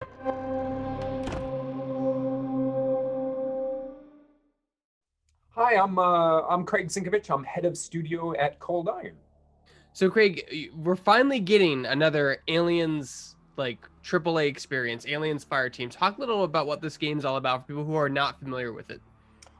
Hi, I'm Craig Zinkovich. I'm head of studio at Cold Iron. So Craig, we're finally getting another Aliens like AAA experience, Aliens Fireteam. Talk a little about what this game's all about for people who are not familiar with it.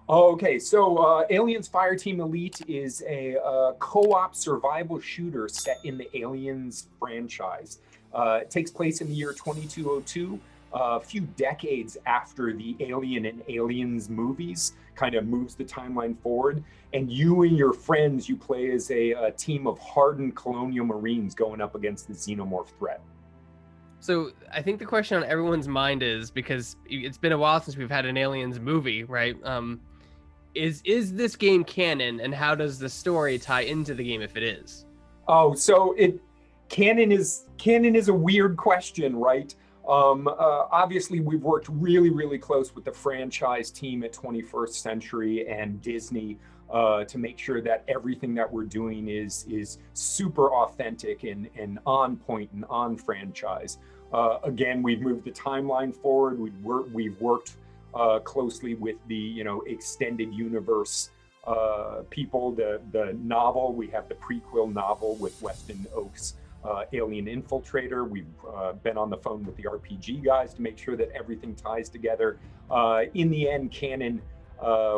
Okay, so Aliens Fireteam Elite is a co-op survival shooter set in the Aliens franchise. It takes place in the year 2202, a few decades after the Alien and Aliens movies, kind of moves the timeline forward. And you and your friends, you play as a team of hardened colonial marines going up against the Xenomorph threat. So I think the question on everyone's mind is, because it's been a while since we've had an Aliens movie, right? Is this game canon, and how does the story tie into the game if it is? Oh, so it canon is a weird question, right? Obviously, we've worked really close with the franchise team at 21st Century and Disney to make sure that everything that we're doing is super authentic and on point and on franchise. Again, we've moved the timeline forward. We've worked closely with the extended universe people. The novel, we have the prequel novel with Weston Oakes, Alien Infiltrator. We've been on the phone with the RPG guys to make sure that everything ties together. In the end, canon,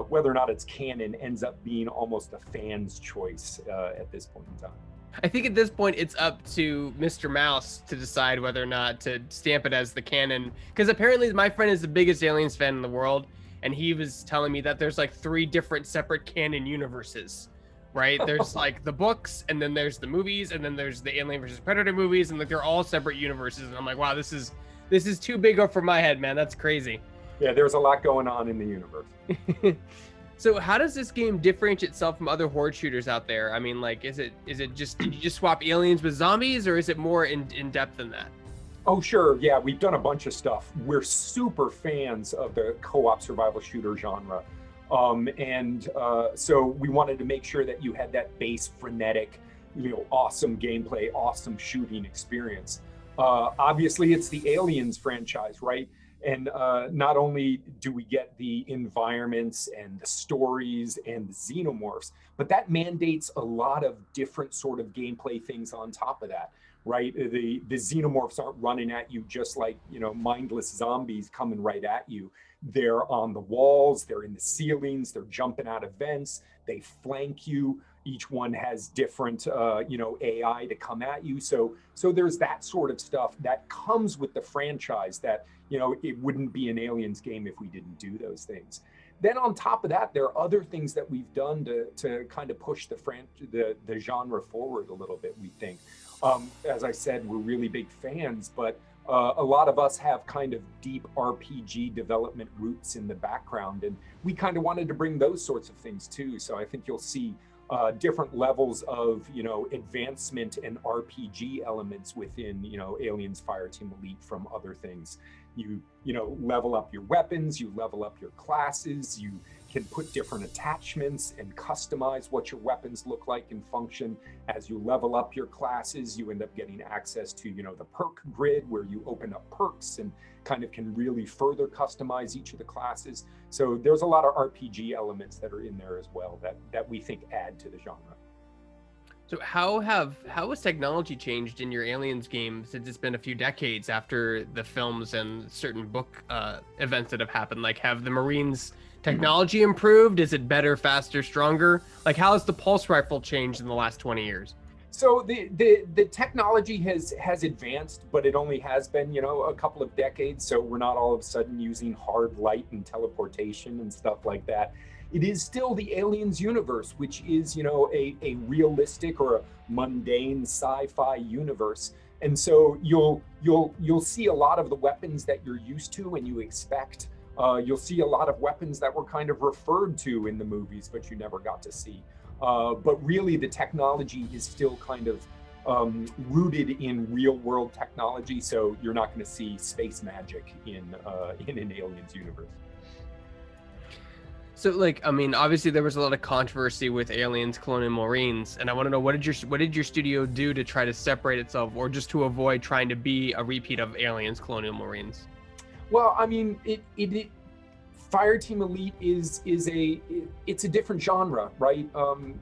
whether or not it's canon, ends up being almost a fan's choice at this point in time. I think at this point it's up to Mr. Mouse to decide whether or not to stamp it as the canon. Because apparently my friend is the biggest Aliens fan in the world, and he was telling me that there's like 3 different separate canon universes, right? There's like the books, and then there's the movies, and then there's the Alien versus Predator movies, and like they're all separate universes. And I'm like, wow, this is too big up for my head, man. That's crazy. Yeah, there's a lot going on in the universe. So how does this game differentiate itself from other horde shooters out there? I mean, like, is it just, did you just swap aliens with zombies, or is it more in depth than that? Oh, sure. Yeah, we've done a bunch of stuff. We're super fans of the co-op survival shooter genre. So we wanted to make sure that you had that base frenetic, awesome gameplay, awesome shooting experience. Obviously, it's the Aliens franchise, right? And not only do we get the environments and the stories and the xenomorphs, but that mandates a lot of different sort of gameplay things on top of that, right? The xenomorphs aren't running at you just like, mindless zombies coming right at you. They're on the walls, they're in the ceilings, they're jumping out of vents, they flank you. Each one has different, AI to come at you. So there's that sort of stuff that comes with the franchise that, it wouldn't be an Aliens game if we didn't do those things. Then on top of that, there are other things that we've done to kind of push the genre forward a little bit, we think. As I said, we're really big fans, but a lot of us have kind of deep RPG development roots in the background, and we kind of wanted to bring those sorts of things too. So I think you'll see different levels of advancement and RPG elements within Aliens Fireteam Elite from other things. You level up your weapons, you level up your classes, you can put different attachments and customize what your weapons look like and function. As you level up your classes, you end up getting access to the perk grid, where you open up perks and kind of can really further customize each of the classes. So there's a lot of RPG elements that are in there as well that we think add to the genre. So how has technology changed in your Aliens game since it's been a few decades after the films and certain book events that have happened? Like, have the Marines technology improved? Is it better, faster, stronger? Like, how has the pulse rifle changed in the last 20 years? So the technology has advanced, but it only has been a couple of decades. So we're not all of a sudden using hard light and teleportation and stuff like that. It is still the Aliens universe, which is a realistic or a mundane sci-fi universe. And so you'll see a lot of the weapons that you're used to and you expect. You'll see a lot of weapons that were kind of referred to in the movies, but you never got to see. But really, the technology is still kind of rooted in real world technology. So you're not going to see space magic in an Aliens universe. So, like, I mean, obviously there was a lot of controversy with Aliens, Colonial Marines, and I want to know, what did your studio do to try to separate itself, or just to avoid trying to be a repeat of Aliens, Colonial Marines? Well, I mean, Fireteam Elite it's a different genre, right?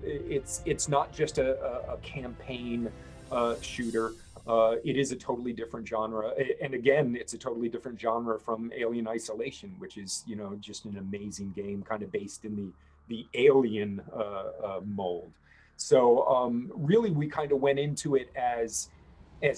It's not just a campaign shooter. It is a totally different genre, and again, it's a totally different genre from Alien Isolation, which is just an amazing game, kind of based in the Alien mold. So really, we kind of went into it as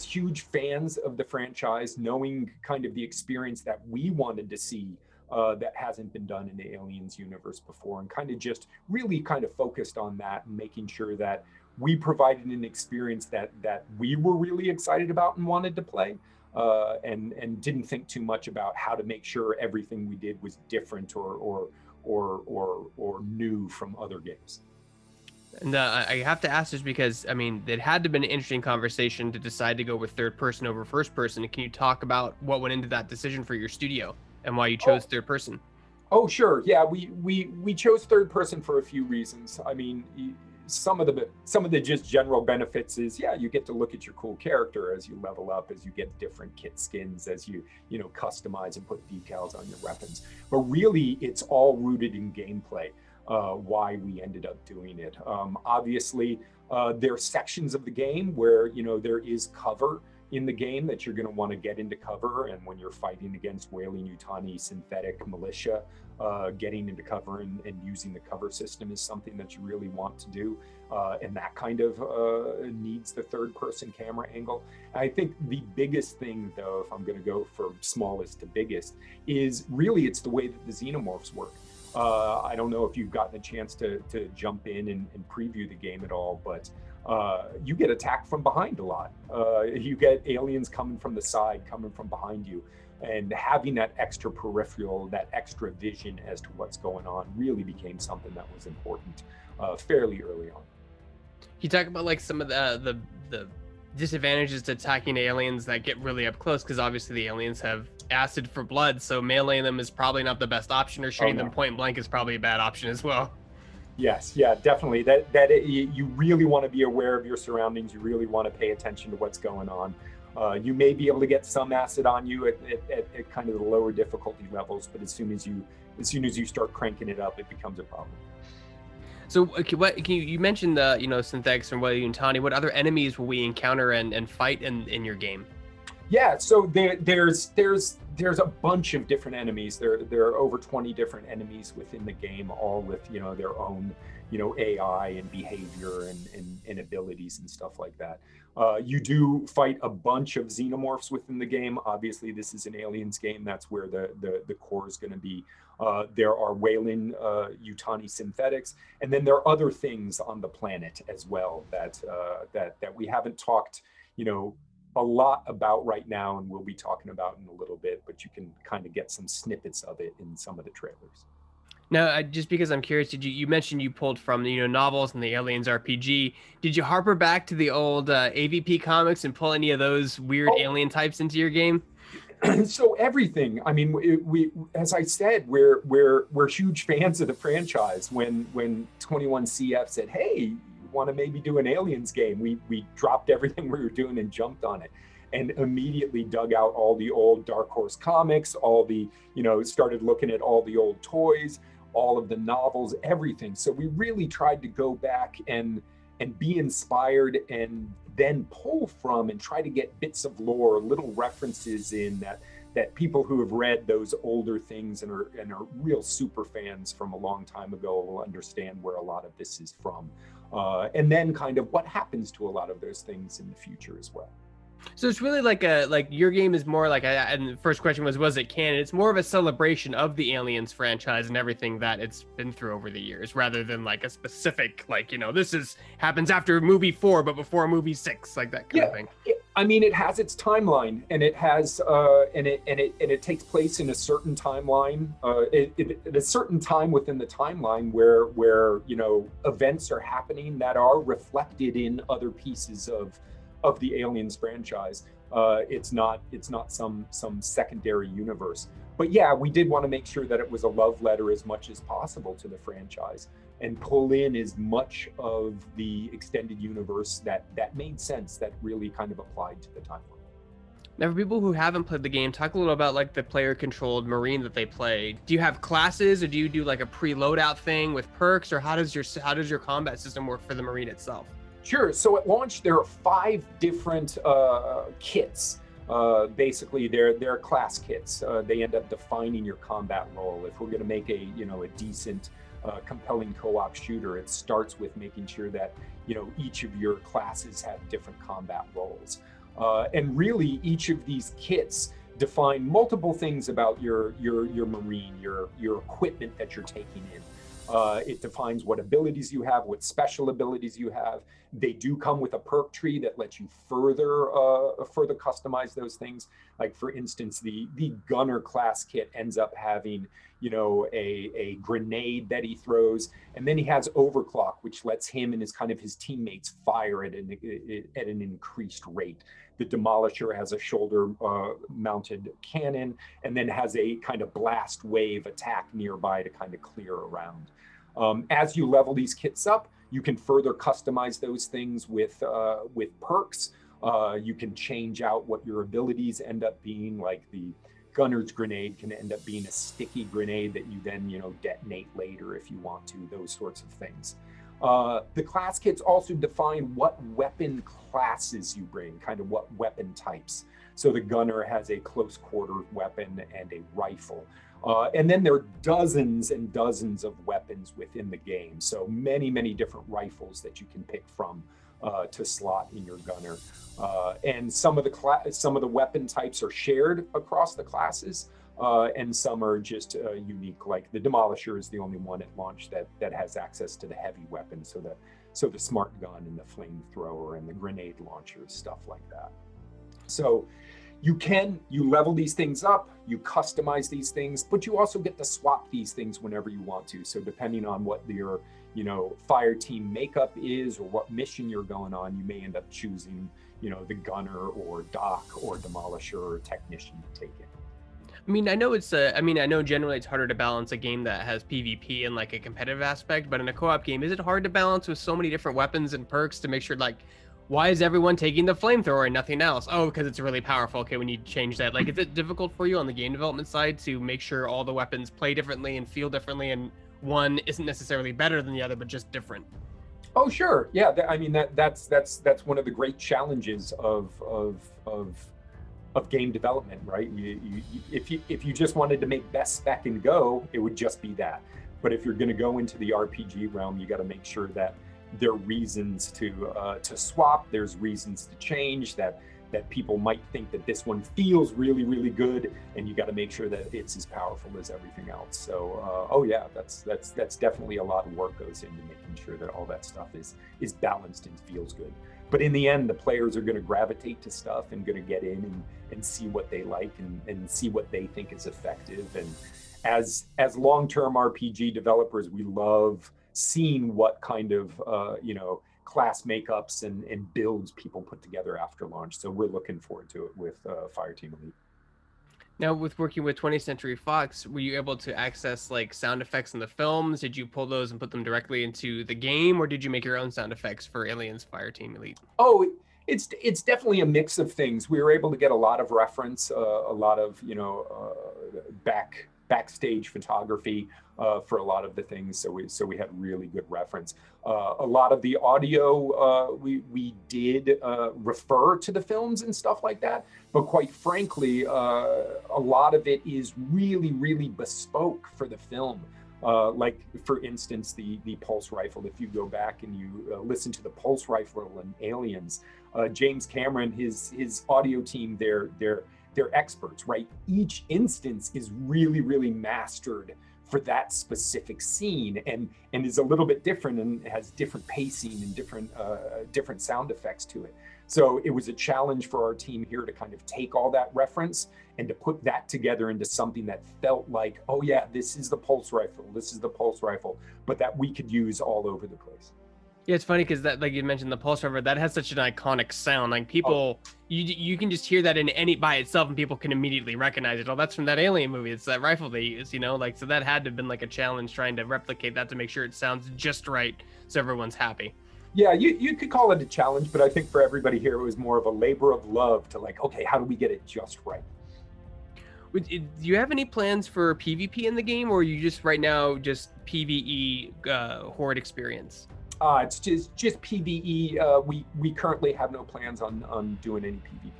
huge fans of the franchise, knowing kind of the experience that we wanted to see that hasn't been done in the Aliens universe before, and kind of just really kind of focused on that and making sure that we provided an experience that we were really excited about and wanted to play, and didn't think too much about how to make sure everything we did was different or new from other games. And I have to ask this because, I mean, it had to have been an interesting conversation to decide to go with third person over first person. Can you talk about what went into that decision for your studio and why you chose third person? Oh, sure. Yeah, we chose third person for a few reasons. I mean, some of the just general benefits is, yeah, you get to look at your cool character as you level up, as you get different kit skins, as you customize and put decals on your weapons. But really, it's all rooted in gameplay. Why we ended up doing it. Obviously, there are sections of the game where there is cover in the game that you're going to want to get into cover, and when you're fighting against Weyland-Yutani synthetic militia, getting into cover and using the cover system is something that you really want to do, and that kind of needs the third-person camera angle. I think the biggest thing, though, if I'm going to go from smallest to biggest, is really it's the way that the Xenomorphs work. I don't know if you've gotten a chance to jump in and preview the game at all, but you get attacked from behind a lot. You get aliens coming from the side, coming from behind you, and having that extra peripheral, that extra vision as to what's going on really became something that was important fairly early on. You talk about like some of the disadvantages to attacking aliens that get really up close, because obviously the aliens have acid for blood, so meleeing them is probably not the best option, or shooting them point blank is probably a bad option as well. Yes, yeah, definitely. You really want to be aware of your surroundings. You really want to pay attention to what's going on. You may be able to get some acid on you at kind of the lower difficulty levels, but as soon as you start cranking it up, it becomes a problem. So you mentioned the synthetics from Weyland-Yutani. What other enemies will we encounter and fight in your game? Yeah, so there's a bunch of different enemies. There are over 20 different enemies within the game, all with their own AI and behavior and abilities and stuff like that. You do fight a bunch of xenomorphs within the game. Obviously, this is an aliens game. That's where the core is going to be. There are Weyland-Yutani synthetics, and then there are other things on the planet as well that we haven't talked a lot about right now, and we'll be talking about in a little bit, but you can kind of get some snippets of it in some of the trailers. Now, just because I'm curious, you mentioned you pulled from novels and the Aliens RPG. Did you harper back to the old AVP comics and pull any of those weird alien types into your game? So everything. I mean, we as I said, we're huge fans of the franchise. When 21CF said, "Hey, want to maybe do an aliens game," we dropped everything we were doing and jumped on it, and immediately dug out all the old Dark Horse comics, all the started looking at all the old toys, all of the novels, everything. So we really tried to go back and be inspired, and then pull from and try to get bits of lore, little references in that people who have read those older things and are real super fans from a long time ago will understand where a lot of this is from. And then kind of what happens to a lot of those things in the future as well. So it's really like your game is more like and the first question was it canon? It's more of a celebration of the Aliens franchise and everything that it's been through over the years, rather than like a specific this happens after movie 4 but before movie 6, like that kind of thing. I mean, it has its timeline, and it has and it takes place in a certain timeline, at a certain time within the timeline where events are happening that are reflected in other pieces of the Aliens franchise. It's not some secondary universe. But yeah, we did want to make sure that it was a love letter as much as possible to the franchise, and pull in as much of the extended universe that made sense, that really kind of applied to the timeline. Now, for people who haven't played the game, talk a little about like the player-controlled Marine that they play. Do you have classes, or do you do like a pre-loadout thing with perks, or how does your combat system work for the Marine itself? Sure. So at launch, there are 5 different kits. Basically, they're class kits. They end up defining your combat role. If we're going to make a decent, compelling co-op shooter, it starts with making sure that each of your classes have different combat roles. And really, each of these kits define multiple things about your Marine, your equipment that you're taking in. It defines what abilities you have, what special abilities you have. They do come with a perk tree that lets you further customize those things. Like for instance, the gunner class kit ends up having a grenade that he throws, and then he has overclock, which lets him and his teammates fire at an increased rate. The Demolisher has a shoulder mounted cannon, and then has a kind of blast wave attack nearby to kind of clear around. As you level these kits up, you can further customize those things with perks. You can change out what your abilities end up being, like the Gunner's grenade can end up being a sticky grenade that you then detonate later if you want to, those sorts of things. The class kits also define what weapon classes you bring, kind of what weapon types. So the Gunner has a close quarter weapon and a rifle. And then there are dozens and dozens of weapons within the game. So many different rifles that you can pick from to slot in your Gunner. And some of the weapon types are shared across the classes, and some are just unique. Like the Demolisher is the only one at launch that has access to the heavy weapons, so the smart gun and the flamethrower and the grenade launchers, stuff like that. So you level these things up, you customize these things, but you also get to swap these things whenever you want to. So depending on what your fire team makeup is or what mission you're going on, you may end up choosing the Gunner or Doc or Demolisher or Technician to take in. I mean, I know generally it's harder to balance a game that has PvP and like a competitive aspect, but in a co-op game, is it hard to balance with so many different weapons and perks to make sure, like, why is everyone taking the flamethrower and nothing else? Oh, because it's really powerful. Okay, we need to change that. Like, is it difficult for you on the game development side to make sure all the weapons play differently and feel differently, and one isn't necessarily better than the other, but just different? Oh, sure. Yeah. I mean, that's one of the great challenges of game development, right? If you just wanted to make best spec and go, it would just be that. But if you're going to go into the RPG realm, you got to make sure that there are reasons to swap. There's reasons to change, that people might think that this one feels really good, and you got to make sure that it's as powerful as everything else. So, oh yeah, that's definitely a lot of work goes into making sure that all that stuff is balanced and feels good. But in the end, the players are going to gravitate to stuff and going to get in and see what they like and see what they think is effective. And as long-term RPG developers, we love seeing what kind of class makeups and builds people put together after launch. So we're looking forward to it with Fireteam Elite. Now, with working with 20th Century Fox, were you able to access like sound effects in the films? Did you pull those and put them directly into the game, or did you make your own sound effects for Aliens Fireteam Elite? Oh, it's definitely a mix of things. We were able to get a lot of reference, a lot of backstage photography for a lot of the things. So we had really good reference. A lot of the audio we did refer to the films and stuff like that. But quite frankly, a lot of it is really bespoke for the film. Like for instance, the pulse rifle. If you go back and you listen to the pulse rifle in Aliens, James Cameron, his audio team, they're experts, right? Each instance is really mastered for that specific scene, and is a little bit different and has different pacing and different sound effects to it. So it was a challenge for our team here to kind of take all that reference and to put that together into something that felt like, oh yeah, this is the pulse rifle, but that we could use all over the place. Yeah, it's funny because that, like you mentioned, the pulse rifle, that has such an iconic sound. Like people, you can just hear that in any by itself, and people can immediately recognize it. Oh, that's from that Alien movie. It's that rifle they use, like, so that had to have been like a challenge trying to replicate that to make sure it sounds just right so everyone's happy. Yeah, you could call it a challenge, but I think for everybody here, it was more of a labor of love to like, okay, how do we get it just right? Do you have any plans for PvP in the game, or are you just right now just PvE horde experience? It's just PVE. We currently have no plans on doing any PvP.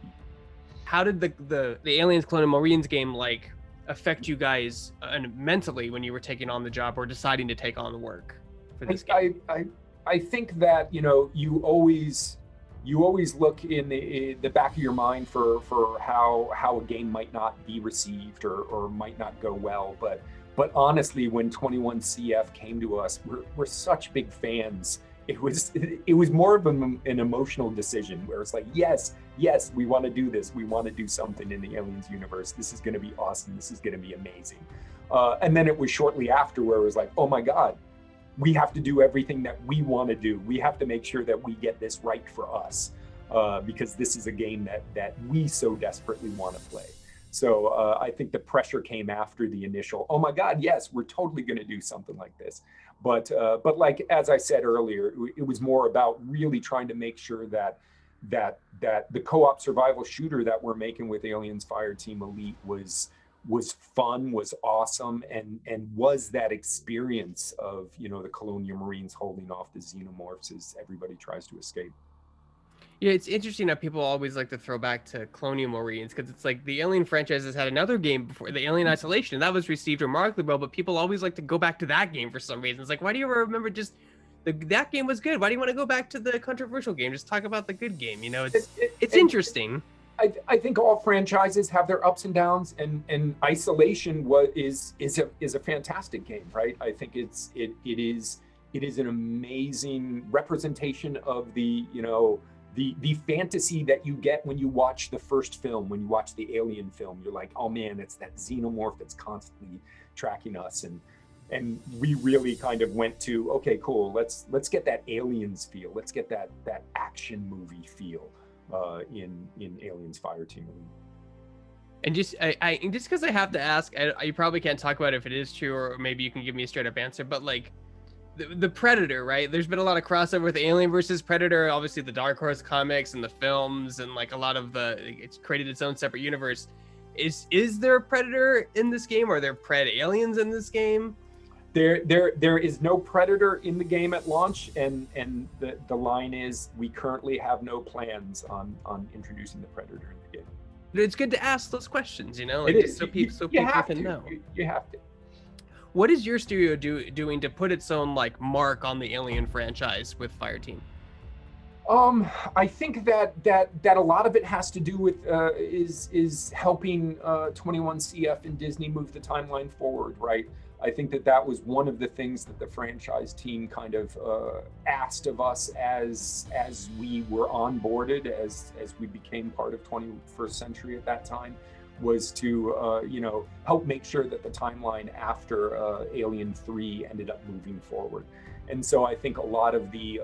How did the Aliens Colonial Marines game like affect you guys mentally when you were taking on the job or deciding to take on the work for this game? I think that you always look in the back of your mind for how a game might not be received or might not go well, but honestly, when 21CF came to us, we're such big fans. It was more of an emotional decision where it's like, yes, we want to do this. We want to do something in the Aliens universe. This is going to be awesome. This is going to be amazing. And then it was shortly after where it was like, oh my God, we have to do everything that we want to do. We have to make sure that we get this right for us, because this is a game that we so desperately want to play. So I think the pressure came after the initial, oh my God, yes, we're totally going to do something like this. But like as I said earlier, it was more about really trying to make sure that the co-op survival shooter that we're making with Aliens Fireteam Elite was fun, was awesome, and was that experience of the Colonial Marines holding off the Xenomorphs as everybody tries to escape. Yeah, it's interesting how people always like to throw back to Colonial Marines because it's like the Alien franchise has had another game before, the Alien Isolation, and that was received remarkably well, but people always like to go back to that game for some reason. It's like, why do you remember just that game was good? Why do you want to go back to the controversial game? Just talk about the good game. It, it, It's it, interesting. I think all franchises have their ups and downs, and Isolation is a fantastic game, right? I think it is an amazing representation of the fantasy that you get when you watch the first film, when you watch the Alien film. You're like, oh man, it's that Xenomorph that's constantly tracking us, and we really kind of went to, okay, cool, let's get that Aliens feel, let's get that action movie feel in Aliens Fireteam Elite. And just because I have to ask, you probably can't talk about it if it is true, or maybe you can give me a straight up answer. But like the Predator, right? There's been a lot of crossover with Alien versus Predator. Obviously, the Dark Horse comics and the films, and like a lot of it's created its own separate universe. Is there a Predator in this game? Or are there Pred aliens in this game? There is no Predator in the game at launch, and the line is, we currently have no plans on introducing the Predator in the game. It's good to ask those questions, like, It just is. so people can know. You have to. What is your studio doing to put its own like mark on the Alien franchise with Fireteam? I think that a lot of it has to do with is helping 21CF and Disney move the timeline forward, right? I think that was one of the things that the franchise team kind of asked of us as we were onboarded, as we became part of 21st Century at that time, was to help make sure that the timeline after Alien 3 ended up moving forward. And so I think a lot of the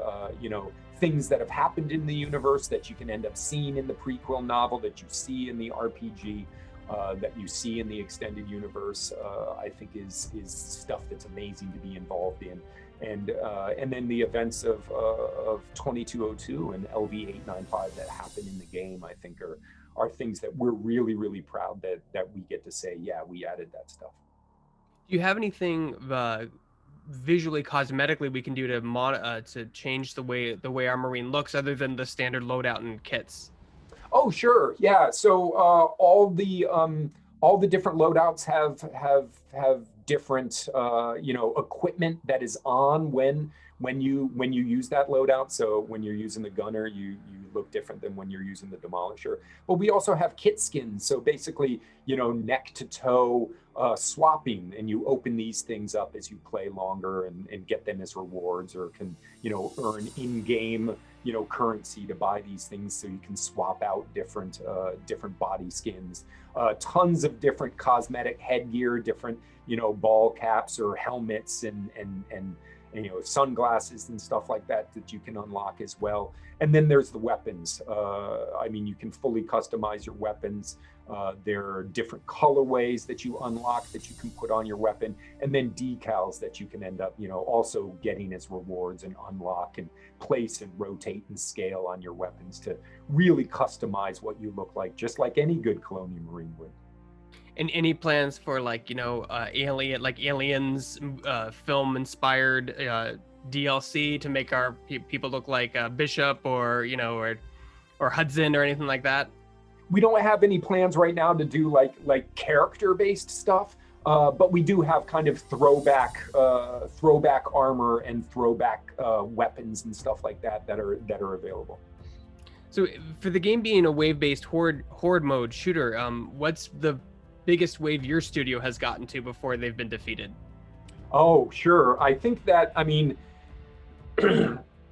things that have happened in the universe that you can end up seeing in the prequel novel, that you see in the RPG, that you see in the extended universe, I think is stuff that's amazing to be involved in. And then the events of 2202 and LV895 that happen in the game, I think are things that we're really, really proud that we get to say, yeah, we added that stuff. Do you have anything visually, cosmetically we can do to change the way our Marine looks, other than the standard loadout and kits? Oh, sure, yeah. So all the different loadouts have different equipment that is on when you use that loadout. So when you're using the gunner, you look different than when you're using the demolisher. But we also have kit skins. So basically, neck to toe swapping, and you open these things up as you play longer and get them as rewards, or can earn in-game currency to buy these things, so you can swap out different body skins. Tons of different cosmetic headgear, different ball caps or helmets and sunglasses and stuff like that you can unlock as well. And then there's the weapons. I mean, you can fully customize your weapons. There are different colorways that you unlock that you can put on your weapon, and then decals that you can end up, also getting as rewards and unlock and place and rotate and scale on your weapons to really customize what you look like, just like any good Colonial Marine would. And any plans for aliens film inspired DLC to make our people look like Bishop or Hudson or anything like that? We don't have any plans right now to do like character based stuff, but we do have kind of throwback armor and throwback weapons and stuff like that that are available. So for the game being a wave based horde mode shooter, what's the biggest wave your studio has gotten to before they've been defeated? Oh, sure. I think that,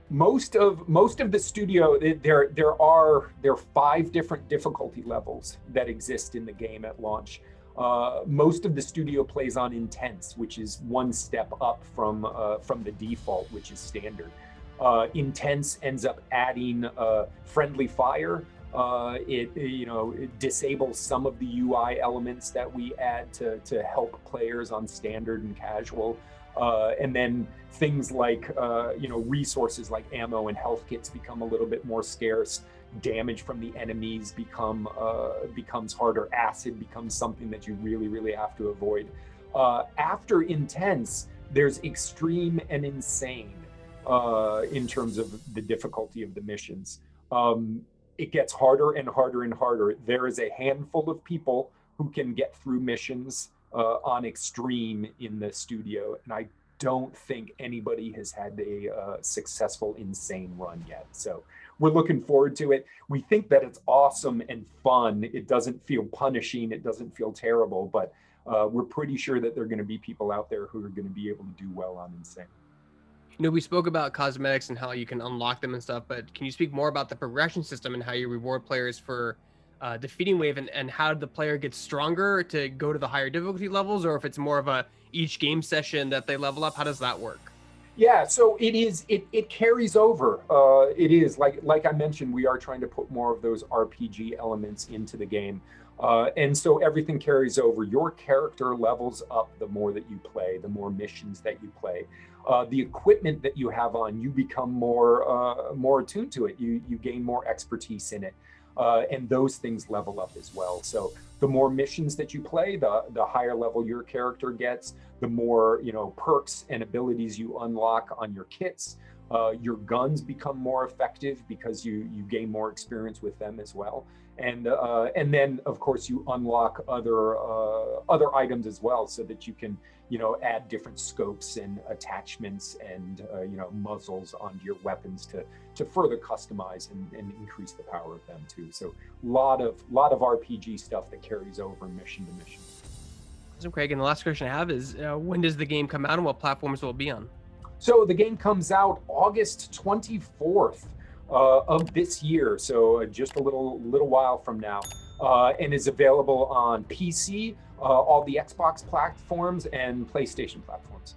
most of the studio, there are 5 different difficulty levels that exist in the game at launch. Most of the studio plays on intense, which is one step up from the default, which is standard. Intense ends up adding friendly fire. It disables some of the UI elements that we add to help players on standard and casual. And then things like, resources like ammo and health kits become a little bit more scarce. Damage from the enemies becomes harder. Acid becomes something that you really, really have to avoid. After intense, there's extreme and insane in terms of the difficulty of the missions. It gets harder and harder and harder. There is a handful of people who can get through missions on extreme in the studio, and I don't think anybody has had a successful insane run yet. So we're looking forward to it. We think that it's awesome and fun. It doesn't feel punishing. It doesn't feel terrible, but we're pretty sure that there are going to be people out there who are going to be able to do well on insane. We spoke about cosmetics and how you can unlock them and stuff, but can you speak more about the progression system and how you reward players for defeating wave, and how the player gets stronger to go to the higher difficulty levels, or if it's more of each game session that they level up? How does that work? Yeah, so it carries over. It is like I mentioned, we are trying to put more of those RPG elements into the game. And so everything carries over. Your character levels up the more that you play, the more missions that you play. The equipment that you have on, you become more attuned to it. You gain more expertise in it. And those things level up as well. So the more missions that you play, the higher level your character gets, the more perks and abilities you unlock on your kits. Your guns become more effective because you gain more experience with them as well. And then of course you unlock other items as well, so that you can add different scopes and attachments and muzzles onto your weapons to further customize and increase the power of them too. So a lot of RPG stuff that carries over mission to mission. So Craig, and the last question I have is, when does the game come out and what platforms will it be on? So the game comes out August 24th of this year, so just a little while from now, and is available on PC, all the Xbox platforms, and PlayStation platforms.